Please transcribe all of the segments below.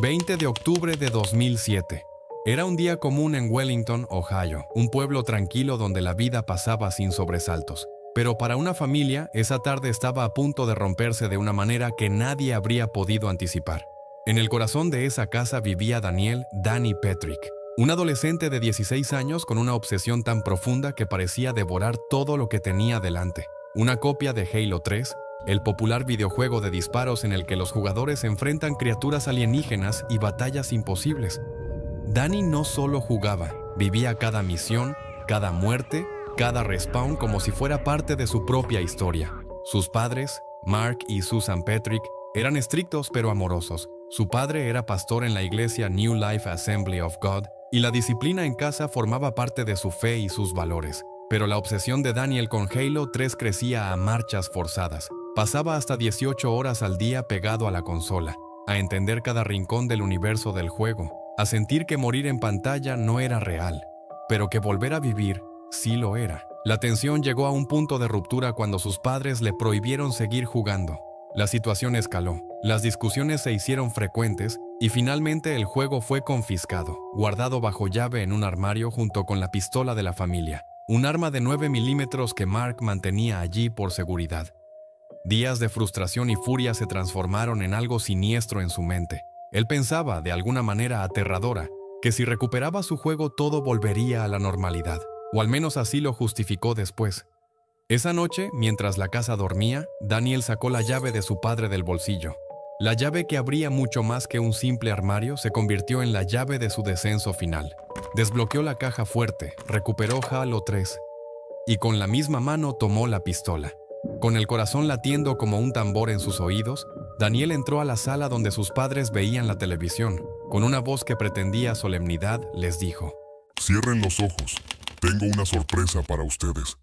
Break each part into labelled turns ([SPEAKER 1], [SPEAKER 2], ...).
[SPEAKER 1] 20 de octubre de 2007. Era un día común en Wellington, Ohio, un pueblo tranquilo donde la vida pasaba sin sobresaltos. Pero para una familia, esa tarde estaba a punto de romperse de una manera que nadie habría podido anticipar. En el corazón de esa casa vivía Danny Petrick, un adolescente de 16 años con una obsesión tan profunda que parecía devorar todo lo que tenía delante. Una copia de Halo 3, el popular videojuego de disparos en el que los jugadores enfrentan criaturas alienígenas y batallas imposibles. Danny no solo jugaba, vivía cada misión, cada muerte, cada respawn como si fuera parte de su propia historia. Sus padres, Mark y Susan Petrick, eran estrictos pero amorosos. Su padre era pastor en la iglesia New Life Assembly of God, y la disciplina en casa formaba parte de su fe y sus valores. Pero la obsesión de Daniel con Halo 3 crecía a marchas forzadas. Pasaba hasta 18 horas al día pegado a la consola, a entender cada rincón del universo del juego, a sentir que morir en pantalla no era real, pero que volver a vivir sí lo era. La tensión llegó a un punto de ruptura cuando sus padres le prohibieron seguir jugando. La situación escaló, las discusiones se hicieron frecuentes y finalmente el juego fue confiscado, guardado bajo llave en un armario junto con la pistola de la familia, un arma de 9 milímetros que Mark mantenía allí por seguridad. Días de frustración y furia se transformaron en algo siniestro en su mente. Él pensaba, de alguna manera aterradora, que si recuperaba su juego todo volvería a la normalidad, o al menos así lo justificó después. Esa noche, mientras la casa dormía, Daniel sacó la llave de su padre del bolsillo. La llave que abría mucho más que un simple armario se convirtió en la llave de su descenso final. Desbloqueó la caja fuerte, recuperó Halo 3 y con la misma mano tomó la pistola. Con el corazón latiendo como un tambor en sus oídos, Daniel entró a la sala donde sus padres veían la televisión. Con una voz que pretendía solemnidad, les dijo:
[SPEAKER 2] «Cierren los ojos, tengo una sorpresa para ustedes».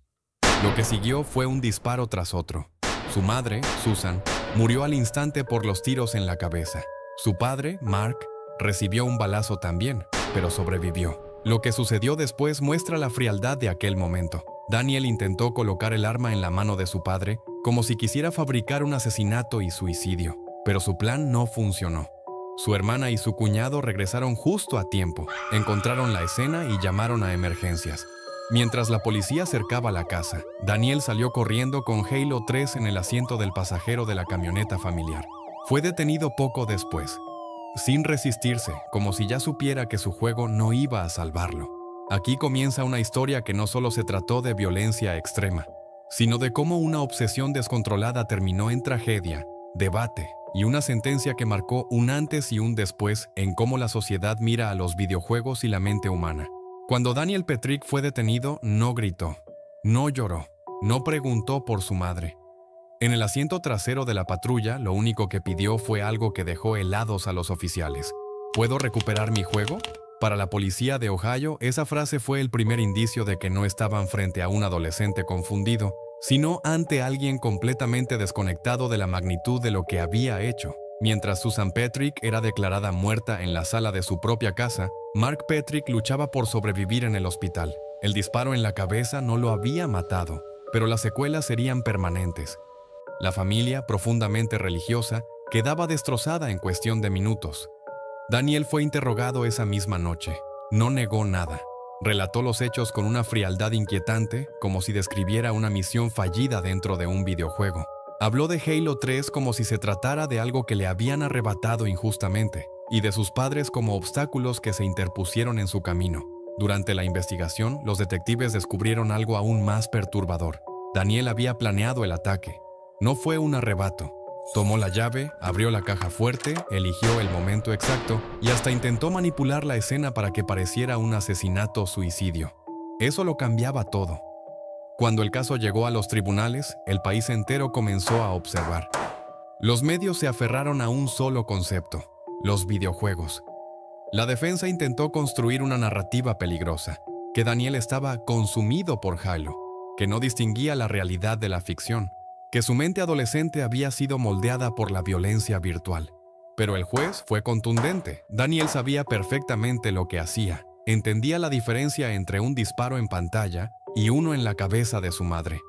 [SPEAKER 1] Lo que siguió fue un disparo tras otro. Su madre, Susan, murió al instante por los tiros en la cabeza. Su padre, Mark, recibió un balazo también, pero sobrevivió. Lo que sucedió después muestra la frialdad de aquel momento. Daniel intentó colocar el arma en la mano de su padre, como si quisiera fabricar un asesinato y suicidio, pero su plan no funcionó. Su hermana y su cuñado regresaron justo a tiempo, encontraron la escena y llamaron a emergencias. Mientras la policía cercaba la casa, Daniel salió corriendo con Halo 3 en el asiento del pasajero de la camioneta familiar. Fue detenido poco después, sin resistirse, como si ya supiera que su juego no iba a salvarlo. Aquí comienza una historia que no solo se trató de violencia extrema, sino de cómo una obsesión descontrolada terminó en tragedia, debate y una sentencia que marcó un antes y un después en cómo la sociedad mira a los videojuegos y la mente humana. Cuando Daniel Petrick fue detenido, no gritó, no lloró, no preguntó por su madre. En el asiento trasero de la patrulla, lo único que pidió fue algo que dejó helados a los oficiales: ¿puedo recuperar mi juego? Para la policía de Ohio, esa frase fue el primer indicio de que no estaban frente a un adolescente confundido, sino ante alguien completamente desconectado de la magnitud de lo que había hecho. Mientras Susan Petrick era declarada muerta en la sala de su propia casa, Mark Petrick luchaba por sobrevivir en el hospital. El disparo en la cabeza no lo había matado, pero las secuelas serían permanentes. La familia, profundamente religiosa, quedaba destrozada en cuestión de minutos. Daniel fue interrogado esa misma noche. No negó nada. Relató los hechos con una frialdad inquietante, como si describiera una misión fallida dentro de un videojuego. Habló de Halo 3 como si se tratara de algo que le habían arrebatado injustamente, y de sus padres como obstáculos que se interpusieron en su camino. Durante la investigación, los detectives descubrieron algo aún más perturbador. Daniel había planeado el ataque. No fue un arrebato. Tomó la llave, abrió la caja fuerte, eligió el momento exacto y hasta intentó manipular la escena para que pareciera un asesinato-suicidio. Eso lo cambiaba todo. Cuando el caso llegó a los tribunales, el país entero comenzó a observar. Los medios se aferraron a un solo concepto: los videojuegos. La defensa intentó construir una narrativa peligrosa, que Daniel estaba consumido por Halo, que no distinguía la realidad de la ficción, que su mente adolescente había sido moldeada por la violencia virtual. Pero el juez fue contundente. Daniel sabía perfectamente lo que hacía. Entendía la diferencia entre un disparo en pantalla y uno en la cabeza de su madre.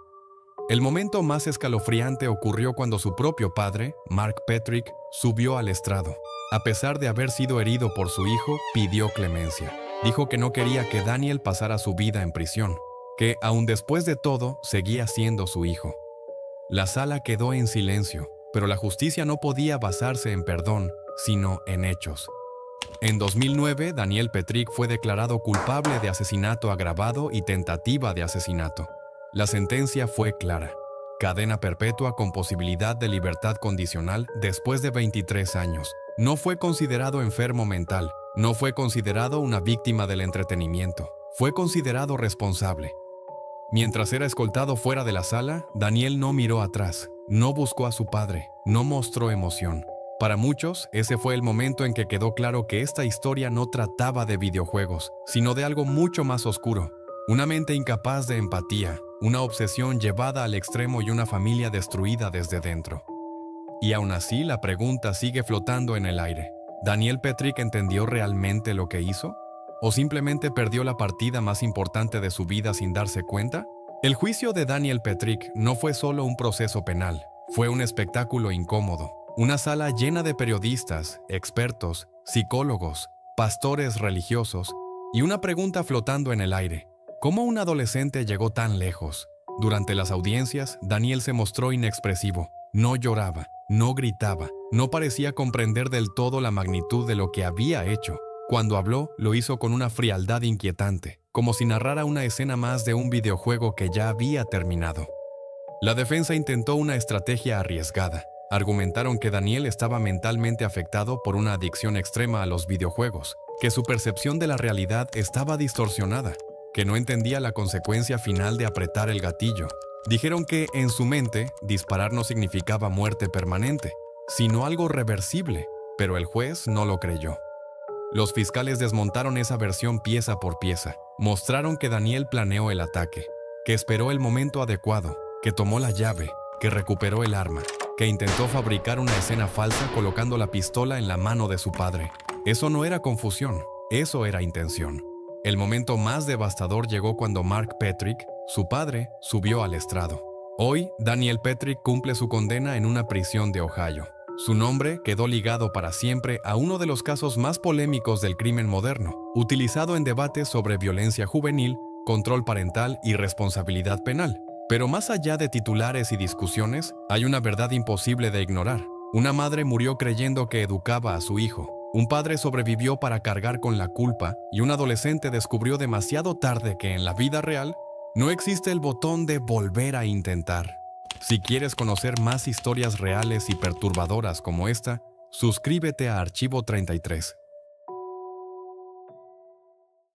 [SPEAKER 1] El momento más escalofriante ocurrió cuando su propio padre, Mark Petrick, subió al estrado. A pesar de haber sido herido por su hijo, pidió clemencia. Dijo que no quería que Daniel pasara su vida en prisión, que, aun después de todo, seguía siendo su hijo. La sala quedó en silencio, pero la justicia no podía basarse en perdón, sino en hechos. En 2009, Daniel Petrick fue declarado culpable de asesinato agravado y tentativa de asesinato. La sentencia fue clara: cadena perpetua con posibilidad de libertad condicional después de 23 años. No fue considerado enfermo mental, no fue considerado una víctima del entretenimiento, fue considerado responsable. Mientras era escoltado fuera de la sala, Daniel no miró atrás, no buscó a su padre, no mostró emoción. Para muchos, ese fue el momento en que quedó claro que esta historia no trataba de videojuegos, sino de algo mucho más oscuro. Una mente incapaz de empatía, una obsesión llevada al extremo y una familia destruida desde dentro. Y aún así, la pregunta sigue flotando en el aire. ¿Daniel Petrick entendió realmente lo que hizo? ¿O simplemente perdió la partida más importante de su vida sin darse cuenta? El juicio de Daniel Petrick no fue solo un proceso penal, fue un espectáculo incómodo. Una sala llena de periodistas, expertos, psicólogos, pastores religiosos y una pregunta flotando en el aire: ¿cómo un adolescente llegó tan lejos? Durante las audiencias, Daniel se mostró inexpresivo. No lloraba, no gritaba, no parecía comprender del todo la magnitud de lo que había hecho. Cuando habló, lo hizo con una frialdad inquietante, como si narrara una escena más de un videojuego que ya había terminado. La defensa intentó una estrategia arriesgada. Argumentaron que Daniel estaba mentalmente afectado por una adicción extrema a los videojuegos, que su percepción de la realidad estaba distorsionada, que no entendía la consecuencia final de apretar el gatillo. Dijeron que, en su mente, disparar no significaba muerte permanente, sino algo reversible, pero el juez no lo creyó. Los fiscales desmontaron esa versión pieza por pieza. Mostraron que Daniel planeó el ataque, que esperó el momento adecuado, que tomó la llave, que recuperó el arma, que intentó fabricar una escena falsa colocando la pistola en la mano de su padre. Eso no era confusión, eso era intención. El momento más devastador llegó cuando Mark Petrick, su padre, subió al estrado. Hoy, Daniel Petrick cumple su condena en una prisión de Ohio. Su nombre quedó ligado para siempre a uno de los casos más polémicos del crimen moderno, utilizado en debates sobre violencia juvenil, control parental y responsabilidad penal. Pero más allá de titulares y discusiones, hay una verdad imposible de ignorar. Una madre murió creyendo que educaba a su hijo. Un padre sobrevivió para cargar con la culpa y un adolescente descubrió demasiado tarde que en la vida real no existe el botón de volver a intentar. Si quieres conocer más historias reales y perturbadoras como esta, suscríbete a Archivo 33.